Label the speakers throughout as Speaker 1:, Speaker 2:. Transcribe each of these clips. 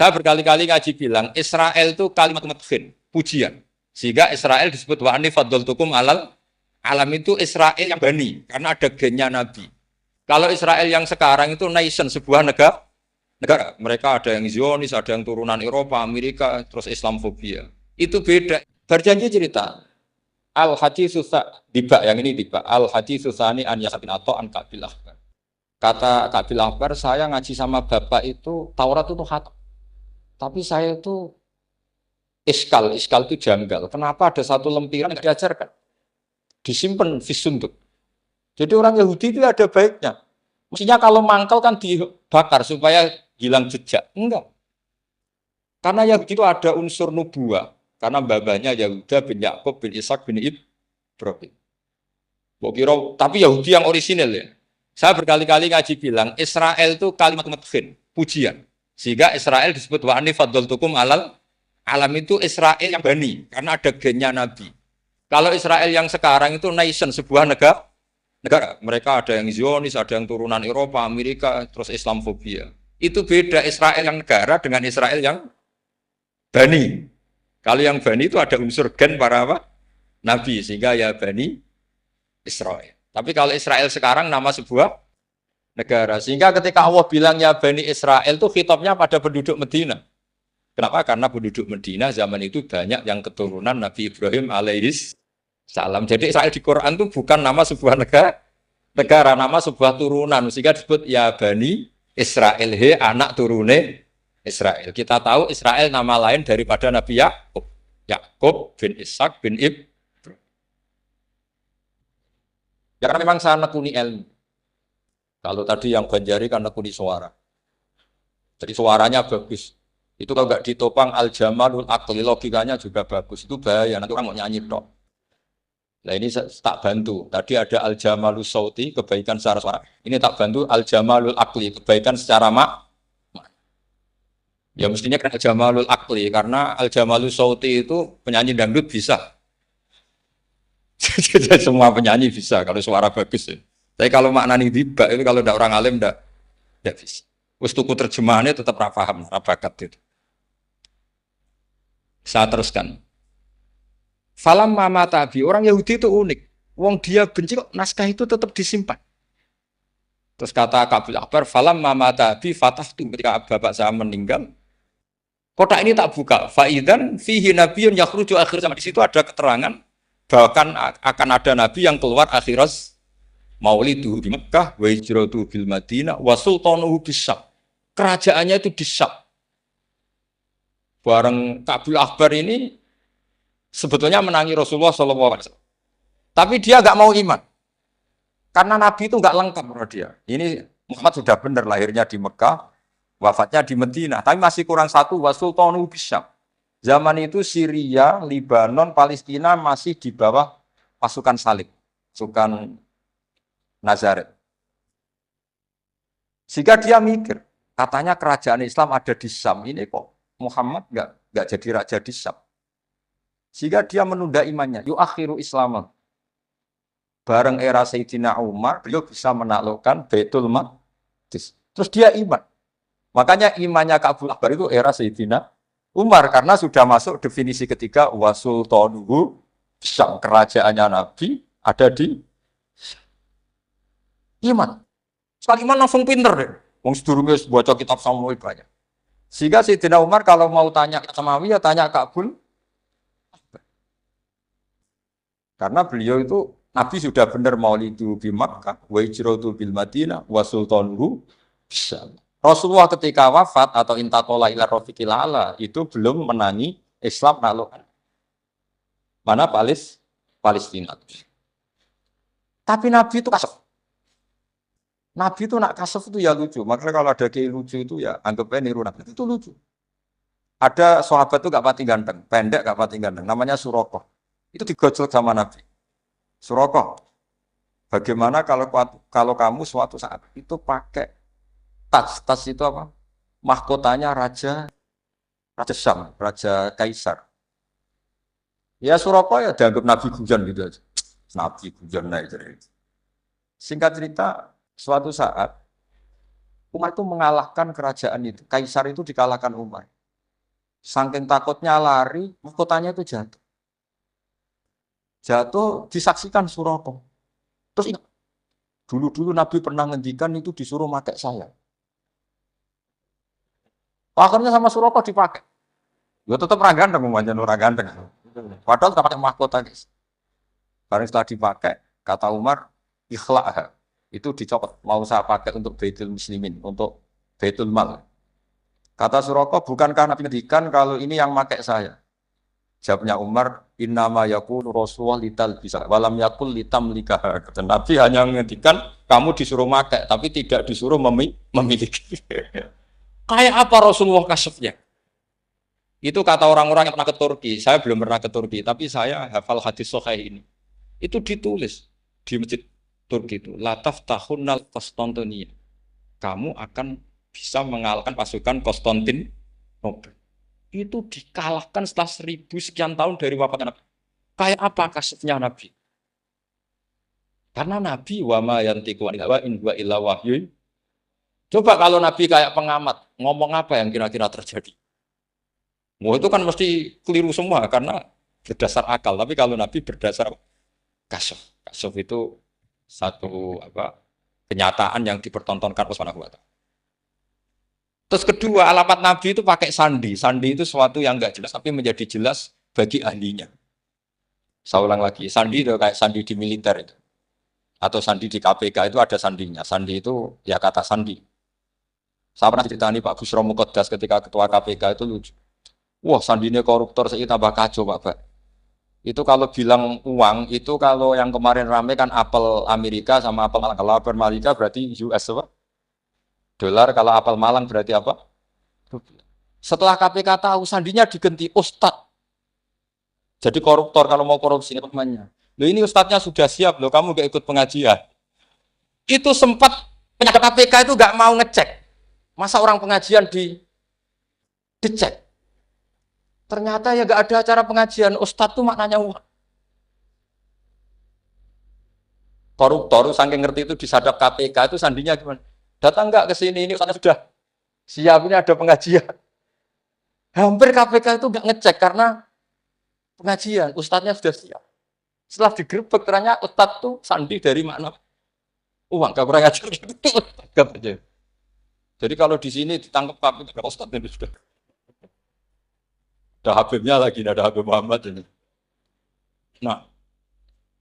Speaker 1: Saya berkali-kali ngaji bilang Israel itu kalimat madhin, pujian. Sehingga Israel disebut wa anni faddaltukum alal alam, itu Israel yang bani karena ada gennya Nabi. Kalau Israel yang sekarang itu nation, sebuah negara. Mereka ada yang Zionis, ada yang turunan Eropa, Amerika, terus Islamofobia. Itu beda. Berjanji cerita. Al haditsus tiba, yang ini tiba. Al haditsus tsani an Yasabin atau an Kabil Akbar. Kata Kabil Akbar, saya ngaji sama bapak itu Taurat itu khatam. Tapi saya itu iskal itu janggal. Kenapa ada satu lempiran yang diajarkan? Disimpan visunduk. Jadi orang Yahudi itu ada baiknya. Mestinya kalau mangkal kan dibakar supaya hilang jejak. Enggak. Karena Yahudi itu ada unsur nubuah. Karena babanya Yahuda bin Yakub bin Ishak bin Ibrahim. Tapi Yahudi yang orisinal ya. Saya berkali-kali ngaji bilang Israel itu kalimat madhin, pujian. Sehingga Israel disebut wa anni faddaltukum alal alam, itu Israel yang bani karena ada gennya Nabi. Kalau Israel yang sekarang itu nation, sebuah negara. Mereka ada yang Zionis, ada yang turunan Eropa, Amerika, terus Islamofobia. Itu beda Israel yang negara dengan Israel yang bani. Kalau yang bani itu ada unsur gen para apa? Nabi, sehingga ya bani Israel. Tapi kalau Israel sekarang nama sebuah negara. Sehingga ketika Allah bilang ya Bani Israel itu khitabnya pada penduduk Medina. Kenapa? Karena penduduk Medina zaman itu banyak yang keturunan Nabi Ibrahim alaihis salam. Jadi Israel di Quran itu bukan nama sebuah negara, nama sebuah turunan. Sehingga disebut ya Bani Israel, he anak turune Israel. Kita tahu Israel nama lain daripada Nabi Yakub. Yakub bin Ishak bin Ibrahim. Ya karena memang saya nekuni ilmu. Kalau tadi yang Banjari kan nekuni suara. Jadi suaranya bagus. Itu kalau nggak ditopang al-jamalul aqli, logikanya juga bagus. Itu bahaya, nanti orang mau nyanyi tok. Nah ini tak bantu. Tadi ada al-jamalus sauti, kebaikan secara suara. Ini tak bantu al-jamalul aqli, kebaikan secara ya mestinya kan al-jamalul aqli, karena al-jamalus sauti itu penyanyi dangdut bisa. Semua penyanyi bisa kalau suara bagus ya. Tapi kalau maknani tiba itu kalau tidak orang alim tidak bisa. Wis tuku terjemahannya tetap paham, bakat itu. Saya teruskan. Falam mama tabi, orang Yahudi itu unik. Wong dia benci kok naskah itu tetap disimpan. Terus kata Kabil Akbar, falam mama tabi fatah tu, ketika bapak saya meninggal, kotak ini tak buka. Faidan fihi nabiyun yakhruju akhir zaman, di situ ada keterangan bahkan akan ada nabi yang keluar akhirat mauliduhu di Mekah wa hijratuhu bil Madinah wa sultanuhu bisyam. Kerajaannya itu di Syam. Bareng Kabil Akbar ini sebetulnya menangi Rasulullah SAW. Tapi dia nggak mau iman. Karena nabi itu nggak lengkap menurut dia. Ini Muhammad sudah benar lahirnya di Mekah, wafatnya di Madinah, tapi masih kurang satu, wa sultanuhu bisyam. Zaman itu Syria, Lebanon, Palestina masih di bawah pasukan salib, pasukan Nazaret. Sehingga dia mikir, katanya kerajaan Islam ada di Syam, ini kok Muhammad nggak jadi raja di Syam. Sehingga dia menunda imannya, yuakhiru Islam. Bareng era Sayyidina Umar, beliau bisa menaklukkan Baitul Maqdis. Terus dia iman. Makanya imannya Kabil Akbar itu era Sayyidina Umar, karena sudah masuk definisi ketiga wasultanuhu Syam, kerajaannya Nabi ada di iman. Sekali iman langsung pinter deh. Wong sedurunge baca kitab Samawi banyak. Sehingga Sayyidina Umar kalau mau tanya Samawi ya tanya Kabil. Karena beliau itu Nabi sudah benar maulidu bi Makkah, wa hijratu bil Madinah, wa sultanuhu Syam. Rasulullah ketika wafat atau intaqala ila rafiqil ala itu belum menangi Islam naklukkan mana Palestina. Tapi Nabi itu kasef. Nabi itu nak kasef itu ya lucu. Makanya kalau ada kiai lucu itu ya anggapnya niru Nabi. Itu lucu. Ada sahabat itu gak pati ganteng, pendek gak pati ganteng, namanya Surakoh. Itu digojol sama Nabi. Surakoh, bagaimana kalau kamu suatu saat itu pakai tas itu apa? Mahkotanya Raja Syam, Raja Kaisar. Ya Surakoh ya dianggap Nabi Gujan gitu aja. Nabi Gujan naik. Singkat cerita, suatu saat Umar itu mengalahkan kerajaan itu. Kaisar itu dikalahkan Umar. Saking takutnya lari, mahkotanya itu jatuh. Jatuh disaksikan Suraka. Terus ingat, dulu-dulu Nabi pernah ngendikan itu disuruh pakai saya. Akhirnya sama Suraka dipakai. Ya tetap ra ganteng, pancen ora ganteng. Padahal tak pakai mahkota, guys. Karena setelah dipakai, kata Umar, ikhla'ha. Itu dicopot. Mau saya pakai untuk Baitul Muslimin, untuk Baitul Mal. Kata Suraka, bukankah Nabi ngendikan kalau ini yang pakai saya? Jawabnya Umar, innama yakulu Rasulullah lital bisa, walam yakul litam likah. Kata Nabi hanya ngendikan kamu disuruh pakai, tapi tidak disuruh memiliki. Kayak apa Rasulullah kasufnya? Itu kata orang-orang yang pernah ke Turki. Saya belum pernah ke Turki, tapi saya hafal hadis sahih ini. Itu ditulis di masjid Turki itu. Lataf tahunnal Konstantinia. Kamu akan bisa mengalahkan pasukan Konstantinopel. Itu dikalahkan setelah 1000 sekian tahun dari wafatnya Nabi. Kayak apa kasufnya Nabi? Karena Nabi wa ma yantiqu anil hawa in huwa illa wahyu. Coba kalau Nabi kayak pengamat, ngomong apa yang kira-kira terjadi? Wah itu kan mesti keliru semua karena berdasar akal. Tapi kalau Nabi berdasar kasuf. Kasuf itu satu kenyataan yang dipertontonkan Allah Subhanahu wa taala. Terus kedua, alamat Nabi itu pakai sandi. Sandi itu sesuatu yang enggak jelas tapi menjadi jelas bagi ahlinya. Saya ulang lagi, sandi itu kayak sandi di militer itu. Atau sandi di KPK itu ada sandinya. Sandi itu ya kata sandi. Saya pernah ceritani Pak Busro Mukoddas ketika ketua KPK itu lucu. Wah, sandinya koruptor saya tambah kacau, Pak. Itu kalau bilang uang, itu kalau yang kemarin rame kan apel Amerika sama apel Malang. Kalau apel Amerika berarti US apa? Dolar, kalau apel Malang berarti apa? Setelah KPK tahu, sandinya diganti Ustadz. Jadi koruptor kalau mau korupsi ini temannya. Loh ini Ustadznya sudah siap loh, kamu gak ikut pengajian. Itu sempat penyadap KPK itu gak mau ngecek. Masa orang pengajian dicek? Ternyata ya gak ada acara pengajian. Ustadz tuh maknanya uang. Koruptor saking ngerti itu disadap KPK itu sandinya gimana? Datang nggak ke sini, ini Ustadznya sudah siap, ini ada pengajian. Hampir KPK itu nggak ngecek karena pengajian, Ustadznya sudah siap. Setelah digerebek ternyata Ustadz tuh sandi dari makna uang, gak kurang ajar gitu. Jadi kalau di sini ditangkap KPK, Ustadz ini sudah. Ada Habibnya lagi, ada Habib Muhammad ini. Nah,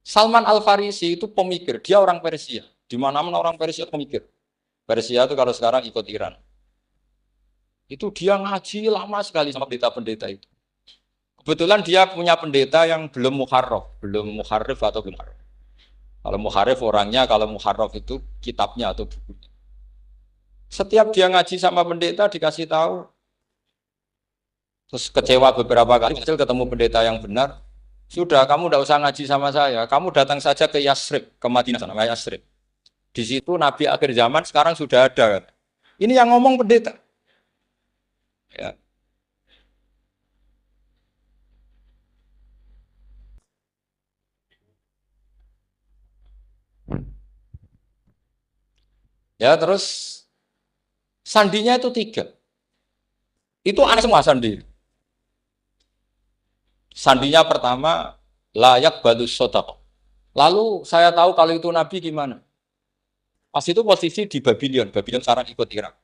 Speaker 1: Salman Al-Farisi itu pemikir, dia orang Persia. Di mana-mana orang Persia itu pemikir. Persia itu kalau sekarang ikut Iran. Itu dia ngaji lama sekali sama pendeta-pendeta itu. Kebetulan dia punya pendeta yang belum muharrif atau belum muharrif. Kalau muharrif orangnya, kalau muharrif itu kitabnya atau bukunya. Setiap dia ngaji sama pendeta dikasih tahu, terus kecewa beberapa kali, hasil ketemu pendeta yang benar, sudah kamu tidak usah ngaji sama saya, kamu datang saja ke Yasrib, ke Madinah sana, ke Yasrib. Di situ Nabi akhir zaman sekarang sudah ada. Ini yang ngomong pendeta. Ya. Ya terus sandinya itu 3. Itu aneh semua sandi. Sandinya pertama layak balus sodako. Lalu saya tahu kalau itu Nabi gimana. Pas itu posisi di Babylon. Babylon sekarang ikut Irak.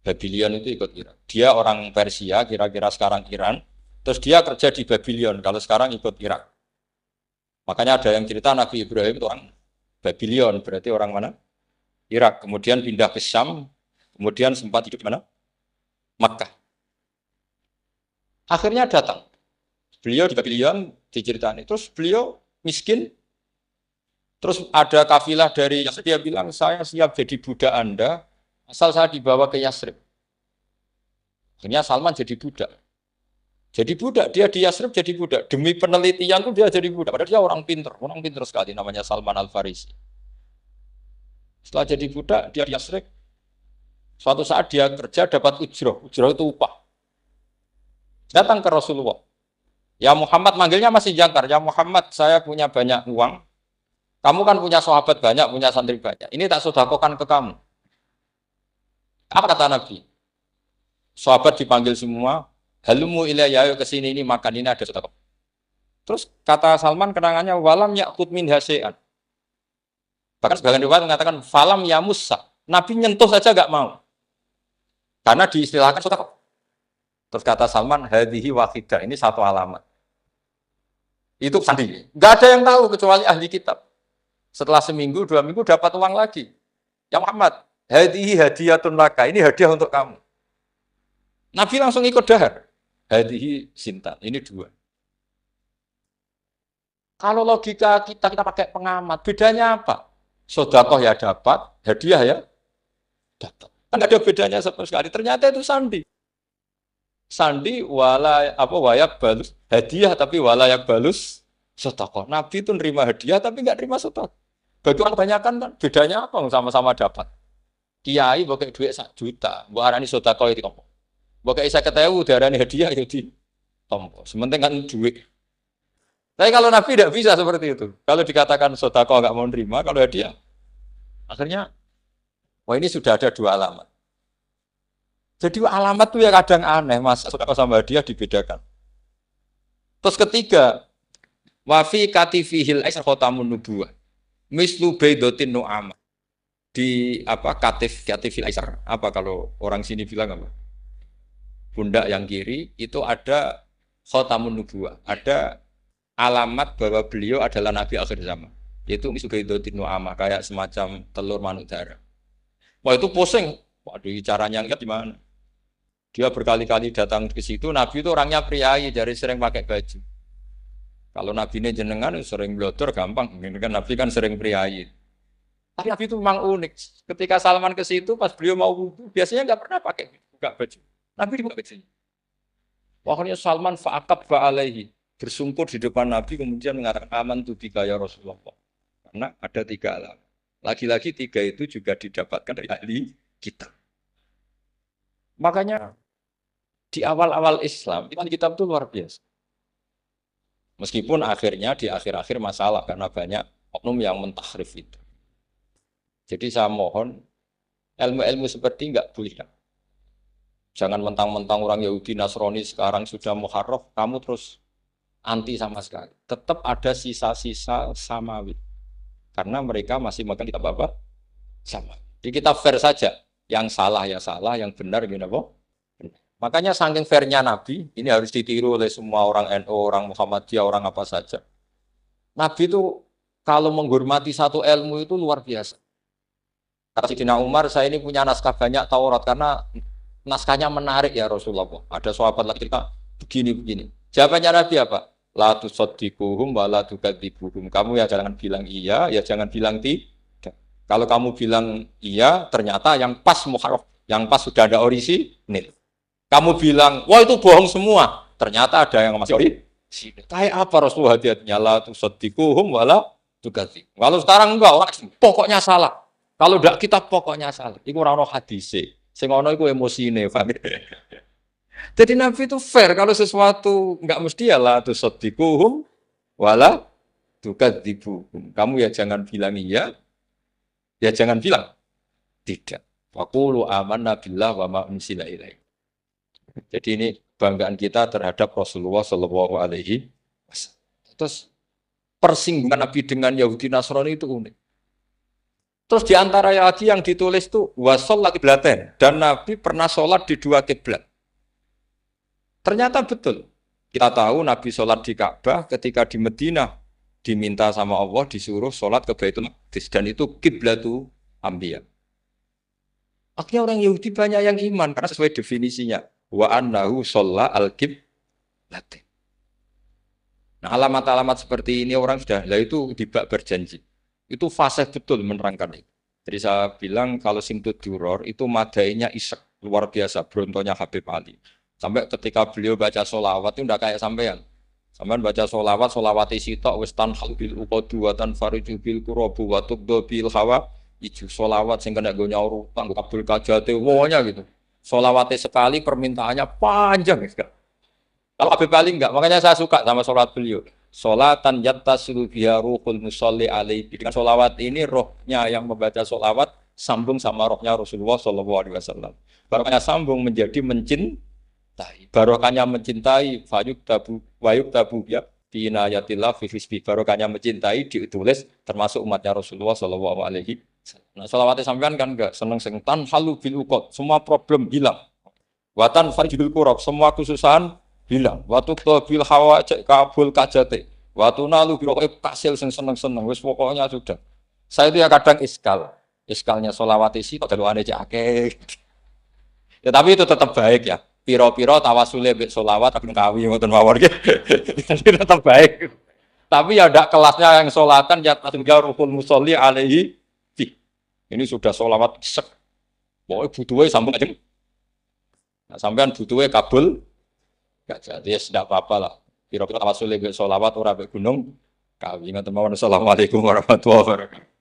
Speaker 1: Babylon itu ikut Irak. Dia orang Persia, kira-kira sekarang Iran. Terus dia kerja di Babylon, kalau sekarang ikut Irak. Makanya ada yang cerita Nabi Ibrahim itu orang Babylon, berarti orang mana? Irak. Kemudian pindah ke Syam, kemudian sempat hidup di mana? Makkah. Akhirnya datang. Beliau di Babylon diceritani. Terus beliau miskin. Terus ada kafilah dari Yasrib, dia bilang, saya siap jadi budak Anda, asal saya dibawa ke Yasrib. Akhirnya Salman jadi budak. Jadi budak, dia di Yasrib jadi budak. Demi penelitian tuh dia jadi budak. Padahal dia orang pinter sekali, namanya Salman Al-Farisi. Setelah jadi budak, dia di Yasrib. Suatu saat dia kerja dapat ujroh itu upah. Datang ke Rasulullah. Ya Muhammad, manggilnya masih jangkar. Ya Muhammad, saya punya banyak uang. Kamu kan punya sahabat banyak, punya santri banyak. Ini tak sedekahkan ke kamu. Apa kata Nabi? Sahabat dipanggil semua, halumu ilayya, ayo kesini, ini makan, ini ada sedekah. Terus kata Salman kenangannya, walam yakut min hasean. Bahkan sebagian riwayat mengatakan, falam ya musa. Nabi nyentuh saja gak mau. Karena diistilahkan sedekah. Terus kata Salman, hadhihi wahidah, ini satu alamat. Itu sandi. Gak ada yang tahu kecuali ahli kitab. Setelah seminggu, 2 minggu dapat uang lagi. Ya Muhammad, hadhihi hadiyatun laka, ini hadiah untuk kamu. Nabi langsung ikut dahar. Hadhihi sintan, ini 2. Kalau logika kita pakai pengamat, bedanya apa? Sedekah ya dapat, hadiah ya dapat. Kan ada bedanya sama sekali. Ternyata itu sandi. Sandi wayak balus hadiah tapi walayak balus sedekah. Nabi itu nerima hadiah tapi nggak nerima sedekah. Bagi orang kebanyakan kan bedanya apa? Sama-sama dapat. Kiai pakai duit 1 juta, mbok arani sedekah itu tompo. Mbok kayak 50.000 diarani hadiah ya di tompo. Sementing kan duit. Tapi kalau Nabi tidak bisa seperti itu. Kalau dikatakan sedekah nggak mau nerima, kalau hadiah akhirnya wah ini sudah ada 2 alamat. Jadi alamat tuh ya kadang aneh, Mas. Sedekah sama hadiah dibedakan. Terus ketiga, wafi katifihil aisar khotamun nubuwah. Mislu baidotin nu'amah. Di apa katifil aisar. Apa kalau orang sini bilang apa? Pundak yang kiri itu ada khotamun nubuwah. Ada alamat bahwa beliau adalah nabi akhir zaman. Yaitu mislu baidotin nu'amah, kayak semacam telur manuk darah. Wah itu pusing. Waduh, caranya enggak gimana? Dia berkali-kali datang ke situ. Nabi itu orangnya priayi, jadi sering pakai baju. Kalau Nabi ini jenengan sering blodor gampang. Ini kan Nabi kan sering priayi. Tapi Nabi itu memang unik. Ketika Salman ke situ, pas beliau mau wudu, biasanya nggak pernah pakai buka baju. Nabi dibuka bajunya. Pokoknya Salman fa'akab fa'alaihi. Bersungkur di depan Nabi, kemudian mengatakan aman tu bika ya Rasulullah. Karena ada 3 alam. Lagi-lagi 3 itu juga didapatkan dari ahli kitab. Makanya di awal-awal Islam, iman kitab itu luar biasa. Meskipun akhirnya di akhir-akhir masalah karena banyak oknum yang mentahrif itu. Jadi saya mohon ilmu-ilmu seperti enggak boleh. Jangan mentang-mentang orang Yahudi Nasrani sekarang sudah muharraf, kamu terus anti sama sekali. Tetap ada sisa-sisa samawi. Karena mereka masih makan kitab apa? Sama. Jadi kita fair saja. Yang salah ya salah, yang benar gimana kok? Makanya saking fairnya Nabi, ini harus ditiru oleh semua orang NU, orang Muhammadiyah, orang apa saja. Nabi itu kalau menghormati satu ilmu itu luar biasa. Kata Sidina Umar, saya ini punya naskah banyak Taurat karena naskahnya menarik ya Rasulullah. Ada sahabat lagi kita begini-begini. Jawabannya Nabi apa? La tusaddiquhum wa la tukadzibuhum. Kamu ya jangan bilang iya, ya jangan bilang tidak. Kalau kamu bilang iya, ternyata yang pas muharraf, yang pas sudah ada orisinil. Kamu bilang, wah itu bohong semua. Ternyata ada yang masih orisinil. Kayak apa Rasulullah hati-hatinya? La tusaddiquhum wa la tukadzibuhum. Kalau sekarang enggak, orang pokoknya salah. Kalau tidak kita pokoknya salah. Iku ora ono hadise. Sing ono iku emosine, paham? Jadi Nabi itu fair. Kalau sesuatu enggak mesti ya la tusaddiquhum wa la tukadzibuhum. Kamu ya jangan bilang iya, ya jangan bilang tidak. Faqulu amanna billah wa ma unsila ilaihi. Jadi ini banggaan kita terhadap Rasulullah Shallallahu Alaihi Wasallam. Terus persinggungan Nabi dengan Yahudi Nasrani itu unik. Terus di antara lagi yang ditulis itu wasolat kiblaten dan Nabi pernah sholat di 2 kiblat. Ternyata betul. Kita tahu Nabi sholat di Ka'bah ketika di Madinah diminta sama Allah disuruh sholat ke Baitul Maqdis dan itu kiblatu Anbiya. Akhirnya orang Yahudi banyak yang iman karena sesuai definisinya. Wa annahu sholla al-qiblatin. Nah alamat-alamat seperti ini orang sudah, lah itu dibak berjanji. Itu fasih betul menerangkan itu. Jadi saya bilang kalau Simtud Duror itu madainya isek, luar biasa, brontonya Habib Ali. Sampai ketika beliau baca sholawat itu udah kayak sampean. Sampean baca sholawat, sholawat isitok, westan halbil uqadu wa tanfariju bil kurobu wa tubdo bil hawa, iju sholawat sing kena go nyaur utang, kabul kajate, wawanya gitu. Sholawatnya sekali permintaannya panjang ya. Kalau Habib Ali enggak, makanya saya suka sama sholat beliau. Sholatan yattasilu biha ruhul musolli alaihi. Dengan sholawat ini rohnya yang membaca sholawat sambung sama rohnya Rasulullah Shallallahu Alaihi Wasallam. Barokahnya sambung menjadi mencintai. Barokahnya mencintai wayuk tabu ya binayatillah fi hisbi. Barokahnya mencintai ditulis termasuk umatnya Rasulullah Shallallahu Alaihi Wasallam. Nah, sholawatnya sampean kan enggak seneng tan halu bil ukot, semua problem hilang. Watan faridul kurab, semua kesusahan hilang. Watu bil hawa cek kabul kajate. Watu nalu biro kasil seneng-seneng. Wis pokoknya sudah. Saya itu ya kadang iskalnya sholawat isi kok daluane cek akeh. Ya tapi itu tetap baik ya. Piro-piro tawasule mbek sholawat kadung kawi ngoten mawon nggih. Tetap baik. Tapi ya ndak kelasnya yang sholatan ya tinggal ruhul musolli alaihi. Ini sudah sholawat sek. Pokoknya butuhnya sambung aja. Nah, sampean butuhnya kabul. Gak jadi, ya tidak apa-apa lah. Kira-kira tawasul lebih sholawat, orang lebih gunung. Kawin, assalamualaikum warahmatullahi wabarakatuh.